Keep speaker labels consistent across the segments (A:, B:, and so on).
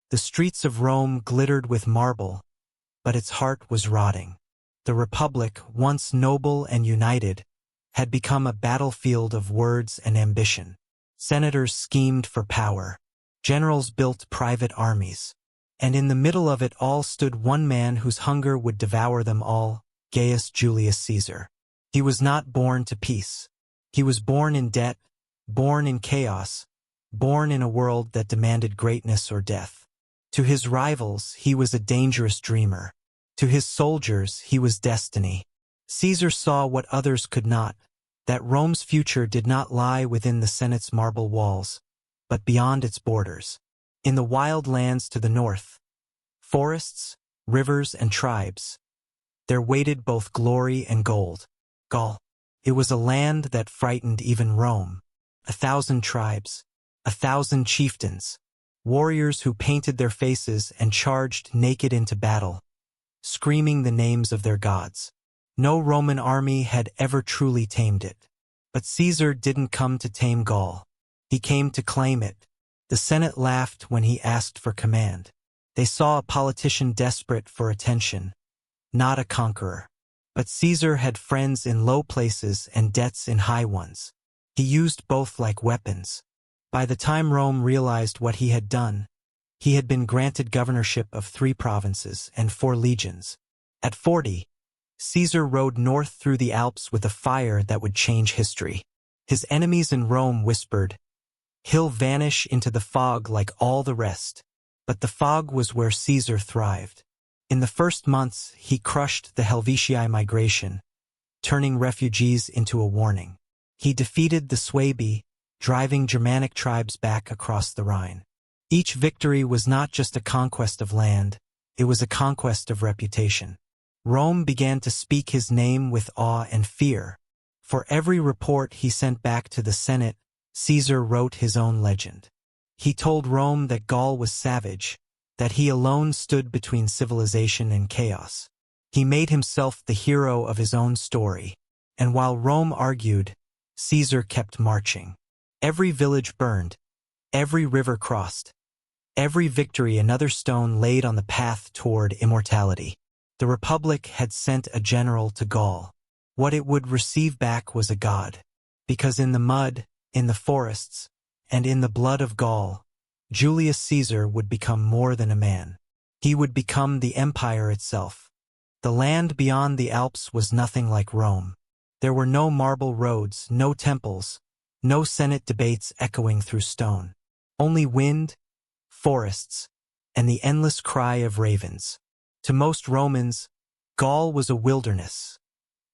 A: The streets of Rome glittered with marble, but its heart was rotting. The Republic, once noble and united, had become a battlefield of words and ambition. Senators schemed for power. Generals built private armies. And in the middle of it all stood one man whose hunger would devour them all, Gaius Julius Caesar. He was not born to peace. He was born in debt, born in chaos, born in a world that demanded greatness or death. To his rivals, he was a dangerous dreamer. To his soldiers, he was destiny. Caesar saw what others could not, that Rome's future did not lie within the Senate's marble walls, but beyond its borders. In the wild lands to the north, forests, rivers, and tribes, there waited both glory and gold. Gaul. It was a land that frightened even Rome. 1,000 tribes, 1,000 chieftains, warriors who painted their faces and charged naked into battle, screaming the names of their gods. No Roman army had ever truly tamed it. But Caesar didn't come to tame Gaul. He came to claim it. The Senate laughed when he asked for command. They saw a politician desperate for attention, not a conqueror. But Caesar had friends in low places and debts in high ones. He used both like weapons. By the time Rome realized what he had done, he had been granted governorship of 3 provinces and 4 legions. At 40, Caesar rode north through the Alps with a fire that would change history. His enemies in Rome whispered, "He'll vanish into the fog like all the rest." But the fog was where Caesar thrived. In the first months, he crushed the Helvetii migration, turning refugees into a warning. He defeated the Suebi, driving Germanic tribes back across the Rhine. Each victory was not just a conquest of land, it was a conquest of reputation. Rome began to speak his name with awe and fear. For every report he sent back to the Senate, Caesar wrote his own legend. He told Rome that Gaul was savage, that he alone stood between civilization and chaos. He made himself the hero of his own story, and while Rome argued, Caesar kept marching. Every village burned, every river crossed, every victory another stone laid on the path toward immortality. The Republic had sent a general to Gaul. What it would receive back was a god. Because in the mud, in the forests, and in the blood of Gaul, Julius Caesar would become more than a man. He would become the empire itself. The land beyond the Alps was nothing like Rome. There were no marble roads, no temples, no Senate debates echoing through stone. Only wind, forests, and the endless cry of ravens. To most Romans, Gaul was a wilderness,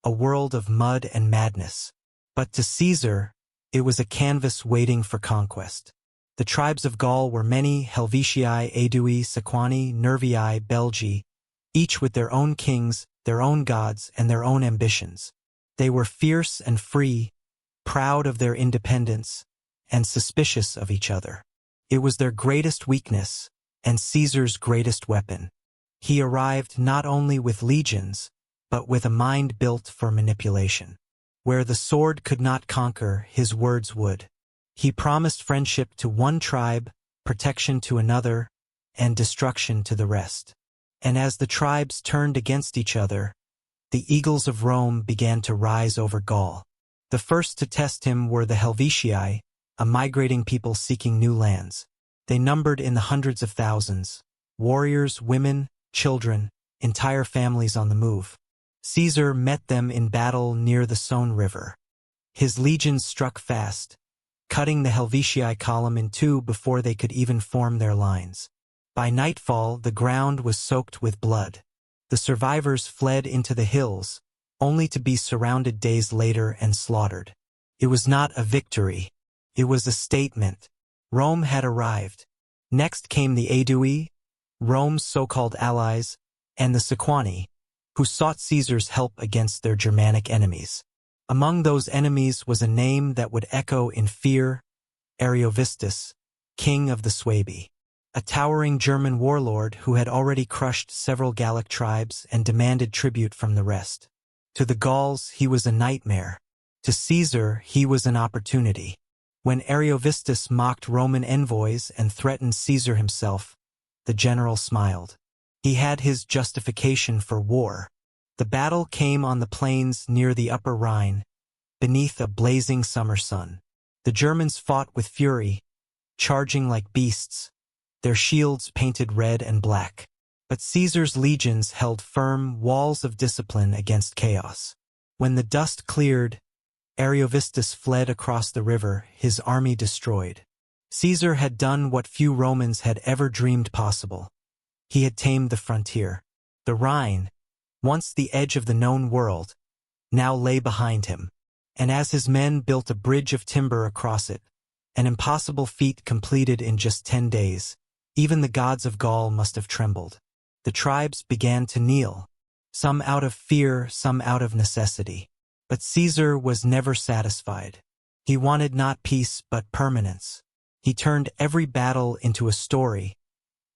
A: a world of mud and madness. But to Caesar, it was a canvas waiting for conquest. The tribes of Gaul were many: Helvetii, Aedui, Sequani, Nervii, Belgi, each with their own kings, their own gods, and their own ambitions. They were fierce and free, proud of their independence, and suspicious of each other. It was their greatest weakness, and Caesar's greatest weapon. He arrived not only with legions, but with a mind built for manipulation. Where the sword could not conquer, his words would. He promised friendship to one tribe, protection to another, and destruction to the rest. And as the tribes turned against each other, the eagles of Rome began to rise over Gaul. The first to test him were the Helvetii, a migrating people seeking new lands. They numbered in the hundreds of thousands, warriors, women, children, entire families on the move. Caesar met them in battle near the Saône River. His legions struck fast, cutting the Helvetii column in 2 before they could even form their lines. By nightfall, the ground was soaked with blood. The survivors fled into the hills, only to be surrounded days later and slaughtered. It was not a victory. It was a statement. Rome had arrived. Next came the Aedui, Rome's so-called allies, and the Sequani, who sought Caesar's help against their Germanic enemies. Among those enemies was a name that would echo in fear: Ariovistus, king of the Suebi, a towering German warlord who had already crushed several Gallic tribes and demanded tribute from the rest. To the Gauls, he was a nightmare. To Caesar, he was an opportunity. When Ariovistus mocked Roman envoys and threatened Caesar himself, The general smiled. He had his justification for war. The battle came on the plains near the upper Rhine, beneath a blazing summer sun. The Germans fought with fury, charging like beasts, their shields painted red and black. But Caesar's legions held firm walls of discipline against chaos. When the dust cleared, Ariovistus fled across the river, his army destroyed. Caesar had done what few Romans had ever dreamed possible. He had tamed the frontier. The Rhine, once the edge of the known world, now lay behind him. And as his men built a bridge of timber across it, an impossible feat completed in just 10 days, even the gods of Gaul must have trembled. The tribes began to kneel, some out of fear, some out of necessity. But Caesar was never satisfied. He wanted not peace but permanence. He turned every battle into a story,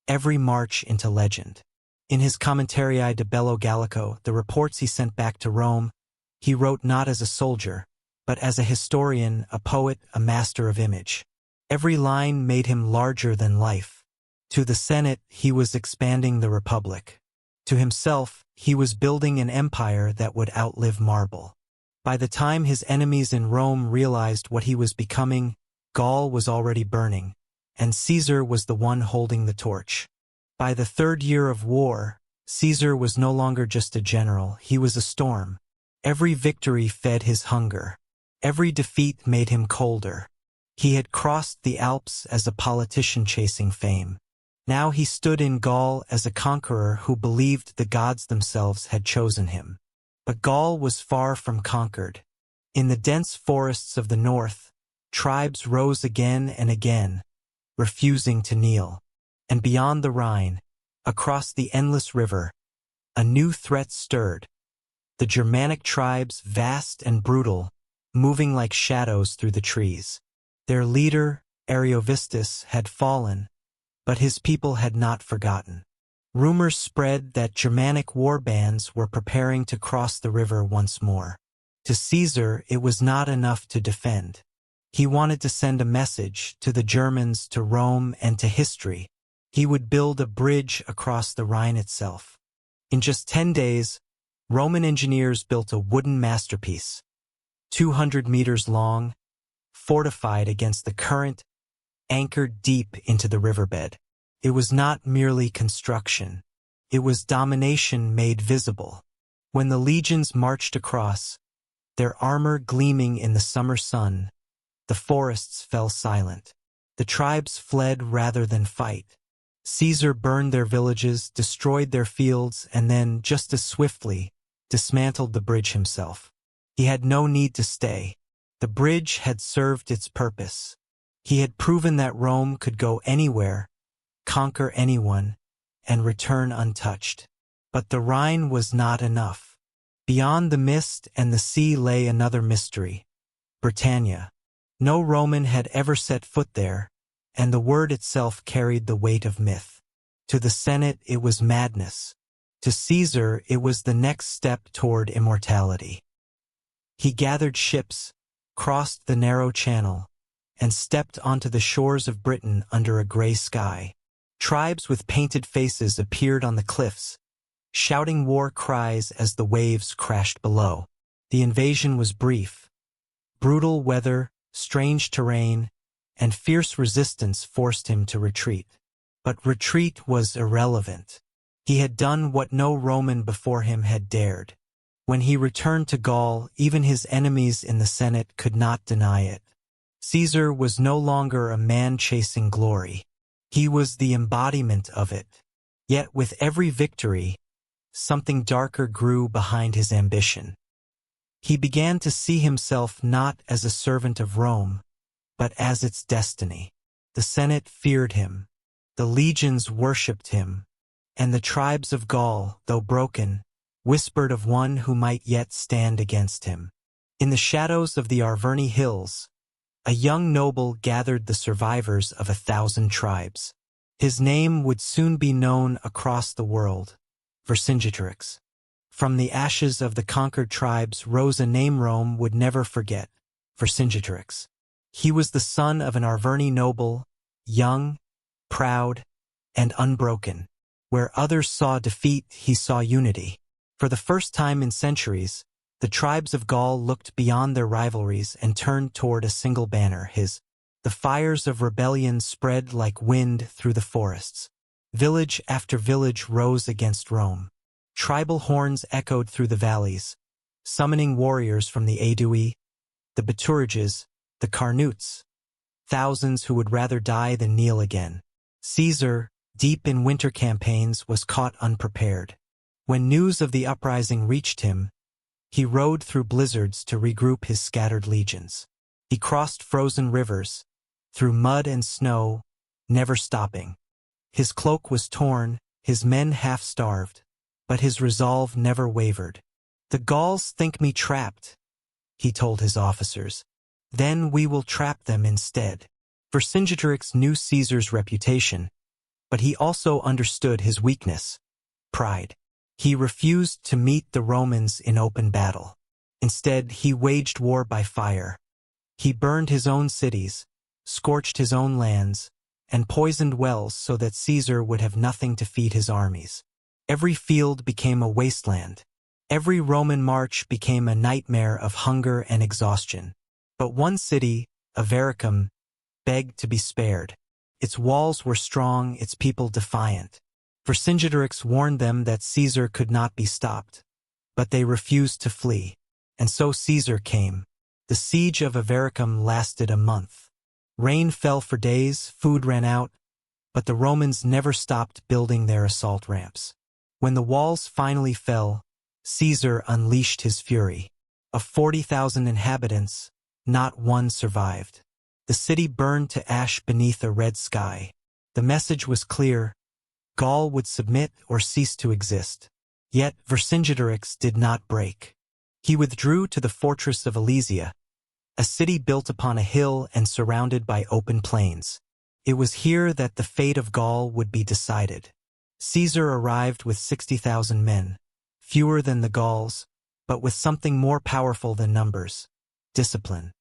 A: every march into legend. In his Commentarii de Bello Gallico, the reports he sent back to Rome, he wrote not as a soldier, but as a historian, a poet, a master of image. Every line made him larger than life. To the Senate, he was expanding the Republic. To himself, he was building an empire that would outlive marble. By the time his enemies in Rome realized what he was becoming, Gaul was already burning, and Caesar was the one holding the torch. By the 3rd year of war, Caesar was no longer just a general, he was a storm. Every victory fed his hunger. Every defeat made him colder. He had crossed the Alps as a politician chasing fame. Now he stood in Gaul as a conqueror who believed the gods themselves had chosen him. But Gaul was far from conquered. In the dense forests of the north, tribes rose again and again, refusing to kneel. And beyond the Rhine, across the endless river, a new threat stirred. The Germanic tribes, vast and brutal, moving like shadows through the trees. Their leader, Ariovistus, had fallen, but his people had not forgotten. Rumors spread that Germanic war bands were preparing to cross the river once more. To Caesar, it was not enough to defend. He wanted to send a message to the Germans, to Rome, and to history. He would build a bridge across the Rhine itself. In just 10 days, Roman engineers built a wooden masterpiece, 200 meters long, fortified against the current, anchored deep into the riverbed. It was not merely construction. It was domination made visible. When the legions marched across, their armor gleaming in the summer sun, the forests fell silent. The tribes fled rather than fight. Caesar burned their villages, destroyed their fields, and then, just as swiftly, dismantled the bridge himself. He had no need to stay. The bridge had served its purpose. He had proven that Rome could go anywhere, conquer anyone, and return untouched. But the Rhine was not enough. Beyond the mist and the sea lay another mystery, Britannia. No Roman had ever set foot there, and the word itself carried the weight of myth. To the Senate it was madness. To Caesar it was the next step toward immortality. He gathered ships, crossed the narrow channel, and stepped onto the shores of Britain under a gray sky. Tribes with painted faces appeared on the cliffs, shouting war cries as the waves crashed below. The invasion was brief. Brutal weather, strange terrain, and fierce resistance forced him to retreat. But retreat was irrelevant. He had done what no Roman before him had dared. When he returned to Gaul, even his enemies in the Senate could not deny it. Caesar was no longer a man chasing glory. He was the embodiment of it. Yet with every victory, something darker grew behind his ambition. He began to see himself not as a servant of Rome, but as its destiny. The Senate feared him, the legions worshipped him, and the tribes of Gaul, though broken, whispered of one who might yet stand against him. In the shadows of the Arverni hills, a young noble gathered the survivors of 1,000 tribes. His name would soon be known across the world, Vercingetorix. From the ashes of the conquered tribes rose a name Rome would never forget, Vercingetorix. He was the son of an Arverni noble, young, proud, and unbroken. Where others saw defeat, he saw unity. For the first time in centuries, the tribes of Gaul looked beyond their rivalries and turned toward a single banner, his. The fires of rebellion spread like wind through the forests. Village after village rose against Rome. Tribal horns echoed through the valleys, summoning warriors from the Aedui, the Bituriges, the Carnutes, thousands who would rather die than kneel again. Caesar, deep in winter campaigns, was caught unprepared. When news of the uprising reached him, he rode through blizzards to regroup his scattered legions. He crossed frozen rivers, through mud and snow, never stopping. His cloak was torn, his men half-starved, but his resolve never wavered. "The Gauls think me trapped," he told his officers. "Then we will trap them instead." Vercingetorix knew Caesar's reputation, but he also understood his weakness: pride. He refused to meet the Romans in open battle. Instead, he waged war by fire. He burned his own cities, scorched his own lands, and poisoned wells so that Caesar would have nothing to feed his armies. Every field became a wasteland. Every Roman march became a nightmare of hunger and exhaustion. But one city, Avaricum, begged to be spared. Its walls were strong, its people defiant. Vercingetorix warned them that Caesar could not be stopped, but they refused to flee. And so Caesar came. The siege of Avaricum lasted a month. Rain fell for days, food ran out, but the Romans never stopped building their assault ramps. When the walls finally fell, Caesar unleashed his fury. Of 40,000 inhabitants, not one survived. The city burned to ash beneath a red sky. The message was clear: Gaul would submit or cease to exist. Yet Vercingetorix did not break. He withdrew to the fortress of Alesia, a city built upon a hill and surrounded by open plains. It was here that the fate of Gaul would be decided. Caesar arrived with 60,000 men, fewer than the Gauls, but with something more powerful than numbers: discipline.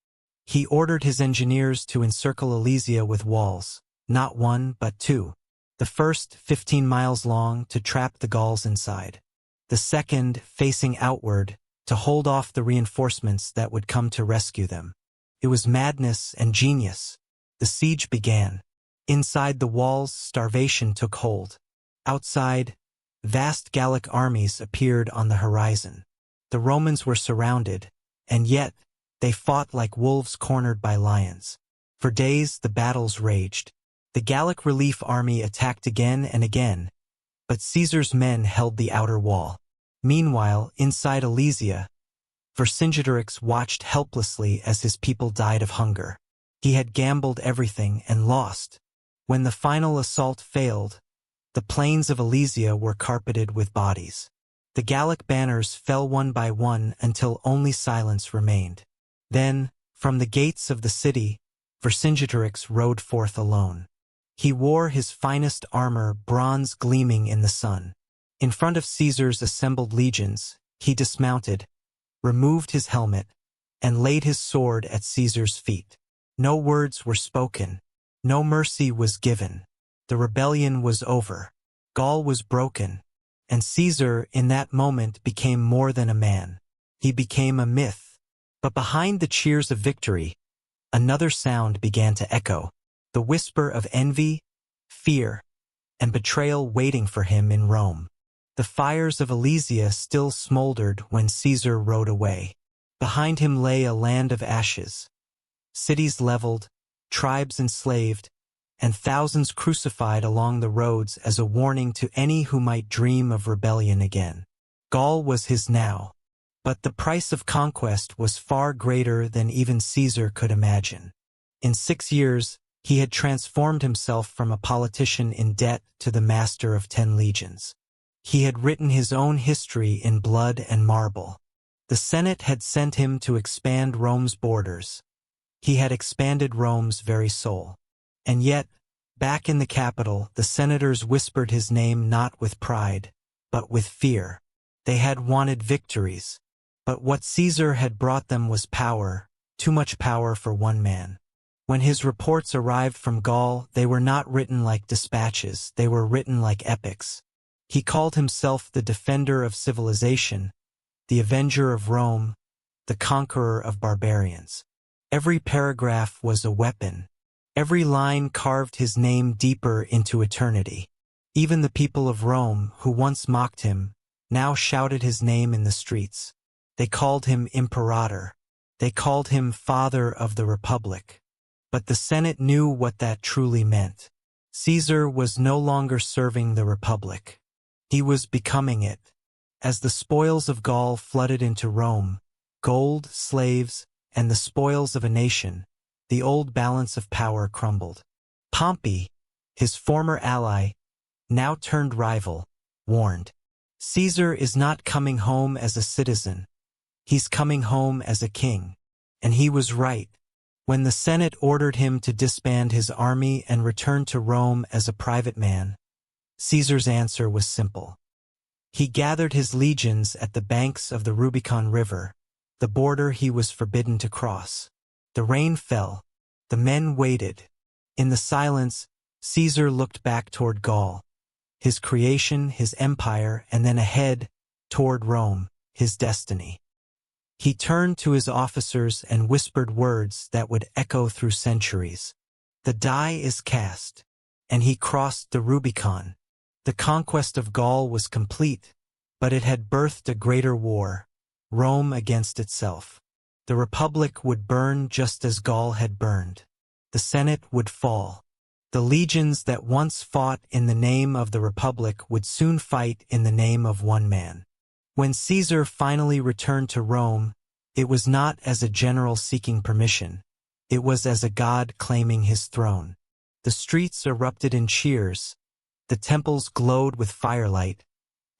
A: He ordered his engineers to encircle Alesia with walls, not one but two. The first, 15 miles long, to trap the Gauls inside. The second, facing outward, to hold off the reinforcements that would come to rescue them. It was madness and genius. The siege began. Inside the walls, starvation took hold. Outside, vast Gallic armies appeared on the horizon. The Romans were surrounded, and yet they fought like wolves cornered by lions. For days the battles raged. The Gallic relief army attacked again and again, but Caesar's men held the outer wall. Meanwhile, inside Alesia, Vercingetorix watched helplessly as his people died of hunger. He had gambled everything and lost. When the final assault failed, the plains of Alesia were carpeted with bodies. The Gallic banners fell one by one until only silence remained. Then, from the gates of the city, Vercingetorix rode forth alone. He wore his finest armor, bronze gleaming in the sun. In front of Caesar's assembled legions, he dismounted, removed his helmet, and laid his sword at Caesar's feet. No words were spoken. No mercy was given. The rebellion was over. Gaul was broken, and Caesar in that moment became more than a man. He became a myth. But behind the cheers of victory, another sound began to echo. The whisper of envy, fear, and betrayal waiting for him in Rome. The fires of Alesia still smoldered when Caesar rode away. Behind him lay a land of ashes, cities leveled, tribes enslaved, and thousands crucified along the roads as a warning to any who might dream of rebellion again. Gaul was his now, but the price of conquest was far greater than even Caesar could imagine. In 6 years, he had transformed himself from a politician in debt to the master of 10 legions. He had written his own history in blood and marble. The Senate had sent him to expand Rome's borders. He had expanded Rome's very soul. And yet, back in the capital, the senators whispered his name not with pride, but with fear. They had wanted victories, but what Caesar had brought them was power, too much power for one man. When his reports arrived from Gaul, they were not written like dispatches, they were written like epics. He called himself the defender of civilization, the avenger of Rome, the conqueror of barbarians. Every paragraph was a weapon. Every line carved his name deeper into eternity. Even the people of Rome, who once mocked him, now shouted his name in the streets. They called him Imperator. They called him Father of the Republic. But the Senate knew what that truly meant. Caesar was no longer serving the Republic. He was becoming it. As the spoils of Gaul flooded into Rome, gold, slaves, and the spoils of a nation, the old balance of power crumbled. Pompey, his former ally, now turned rival, warned. Caesar is not coming home as a citizen. He's coming home as a king. And he was right. When the Senate ordered him to disband his army and return to Rome as a private man, Caesar's answer was simple. He gathered his legions at the banks of the Rubicon River, the border he was forbidden to cross. The rain fell. The men waited. In the silence, Caesar looked back toward Gaul, his creation, his empire, and then ahead, toward Rome, his destiny. He turned to his officers and whispered words that would echo through centuries. The die is cast, and he crossed the Rubicon. The conquest of Gaul was complete, but it had birthed a greater war, Rome against itself. The Republic would burn just as Gaul had burned. The Senate would fall. The legions that once fought in the name of the Republic would soon fight in the name of one man. When Caesar finally returned to Rome, it was not as a general seeking permission. It was as a god claiming his throne. The streets erupted in cheers. The temples glowed with firelight,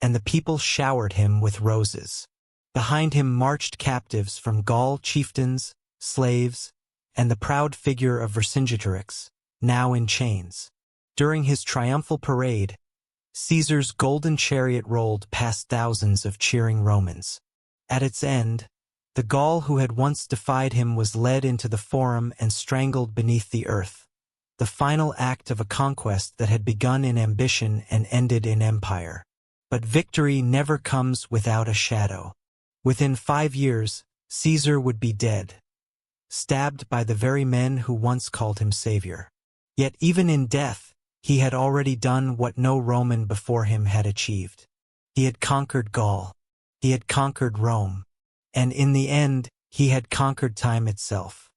A: and the people showered him with roses. Behind him marched captives from Gaul, chieftains, slaves, and the proud figure of Vercingetorix, now in chains. During his triumphal parade, Caesar's golden chariot rolled past thousands of cheering Romans. At its end, the Gaul who had once defied him was led into the forum and strangled beneath the earth. The final act of a conquest that had begun in ambition and ended in empire. But victory never comes without a shadow. Within 5 years, Caesar would be dead, stabbed by the very men who once called him savior. Yet even in death, he had already done what no Roman before him had achieved. He had conquered Gaul. He had conquered Rome. And in the end, he had conquered time itself.